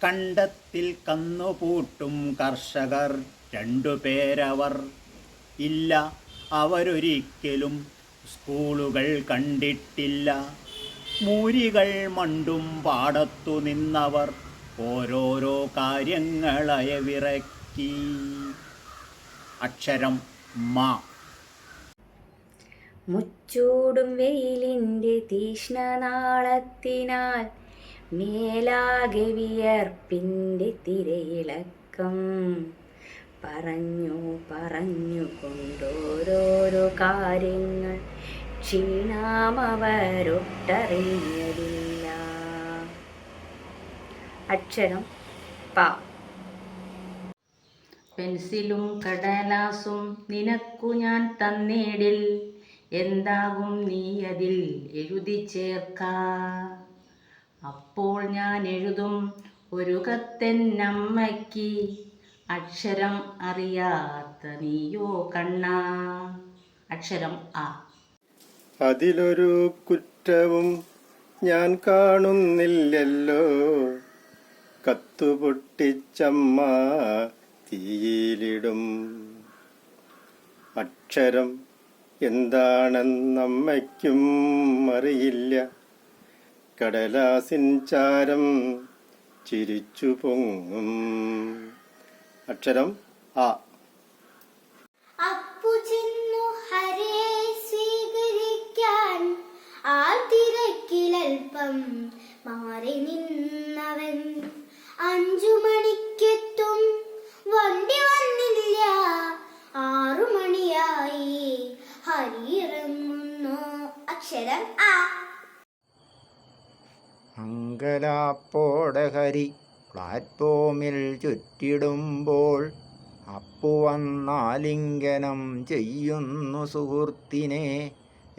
കണ്ടത്തിൽ കന്നുപൂട്ടും കർഷകർ രണ്ടുപേരവർ. ഇല്ല, അവരൊരിക്കലും സ്കൂളുകൾ കണ്ടിട്ടില്ല. മൂരികൾ മണ്ടും പാടത്തു നിന്നവർ ഓരോരോ കാര്യങ്ങളയവിറക്കി. അക്ഷരം മ. മുച്ചൂടും വെയിലിൻ്റെ തീഷ്ണനാളത്തിനാൽ മേലാകെ വിയർപ്പിൻ്റെ തിരയിളക്കം. പറഞ്ഞു കൊണ്ടോരോരോ കാര്യങ്ങൾ ക്ഷീണമവരൊട്ടറിഞ്ഞതില്ല. അക്ഷരം പ. പെൻസിലും കടലാസും നിനക്കു ഞാൻ തന്നേടിൽ, എന്താകും നീ അതിൽ എഴുതി ചേർക്ക. അപ്പോൾ ഞാൻ എഴുതും ഒരു കത്തെന്നമ്മയ്ക്ക്, അക്ഷരം അറിയാത്ത നീയോ കണ്ണാ. അക്ഷരം അ. അതിലൊരു കുറ്റവും ഞാൻ കാണുന്നില്ലല്ലോ, കത്തുപൊട്ടിച്ചമ്മ തീയിലിടും. അക്ഷരം എന്താണെന്നമ്മയ്ക്കും അറിയില്ല, കടലാസിൻ ചാരം ചിരിച്ചു പൊങ്ങും. അക്ഷരം ആ. അപ്പു ചെന്നു ഹരേ സ്വീകരിക്കാൻ ആ തിരക്കിലൽപ്പം മാറി നിന്നവൻ. 5 മണിക്കെത്തും വണ്ടി വന്നില്ല, 6 മണിയായി ഹരിയിറങ്ങുന്നു. അക്ഷരം ആ. അങ്കലാപ്പോടെ ഹരി പ്ലാറ്റ്ഫോമിൽ ചുറ്റിടുമ്പോൾ അപ്പു വന്നാലിംഗനം ചെയ്യുന്നു സുഹൃത്തിനെ.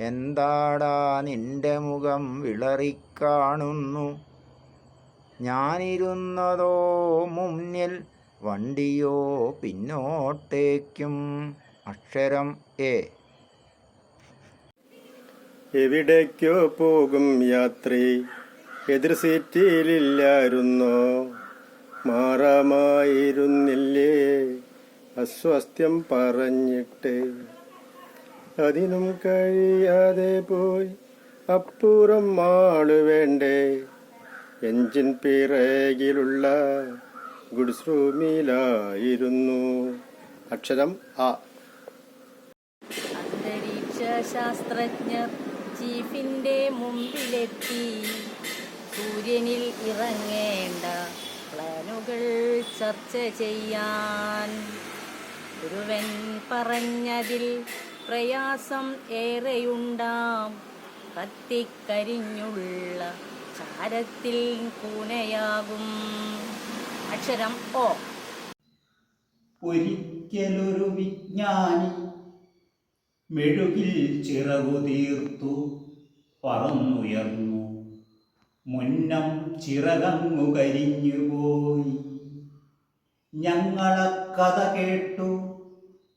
എന്താടാ നിന്റെ മുഖം വിളറിക്കാണുന്നു, ഞാനിരുന്നതോ മുന്നിൽ വണ്ടിയോ പിന്നോട്ടേക്കും. അക്ഷരം എ. എവിടേക്കോ പോകും യാത്രി, എതിർ സീറ്റിലില്ലായിരുന്നോ, മാറാമായിരുന്നില്ലേ അസ്വാസ്ഥ്യം പറഞ്ഞിട്ട്. അതിനും കഴിയാതെ പോയി അപ്പുറം ആള് വേണ്ടേ, എഞ്ചിൻ പിറകിലുള്ള ഗുഡ്സ് റൂമിലായിരുന്നു. അക്ഷരം ആ. അന്തരീക്ഷ ശാസ്ത്രജ്ഞർ ചീഫിൻ്റെ മുമ്പിലെത്തി, സൂര്യനിൽ ഇറങ്ങേണ്ട പ്ലാനുകൾ ചർച്ച ചെയ്യാൻ. ഒരുവൻ പറഞ്ഞതിൽ പ്രയാസം ഏറെയുണ്ടാം, കത്തിക്കരിഞ്ഞുള്ള ചാരത്തിൽ കൂനയാകും. അക്ഷരം ഓ. ഒരിക്കലൊരു വിജ്ഞാനി മെഴുകിൽ ചിറകു തീർത്തു പറന്നുയർന്നു. മുന്നം ചിറകങ്ങു കരിഞ്ഞുപോയി. ഞങ്ങളെ കഥ കേട്ടു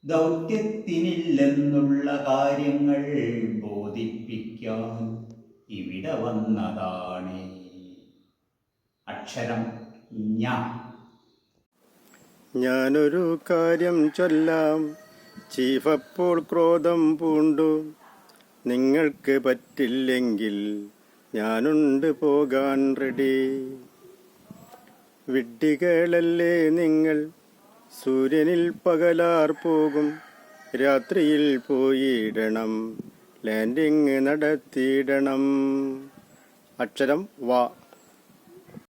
ദൗത്യത്തിനില്ലെന്നുള്ള കാര്യങ്ങൾ ബോധിപ്പിക്കാൻ ഇവിടെ വന്നതാണ്. അക്ഷരം ഞ. ഞാനൊരു കാര്യം ചൊല്ലാം, ചീഫപ്പോൾ ക്രോധം പൂണ്ടു. നിങ്ങൾക്ക് പറ്റില്ലെങ്കിൽ ഞാനുണ്ട് പോകാൻ റെഡി. വിഡ്ഢികളല്ലേ നിങ്ങൾ, സൂര്യനിൽ പകലാർ പോകും, രാത്രിയിൽ പോയിടണം, ലാൻഡിങ് നടത്തിയിടണം. അക്ഷരം വ.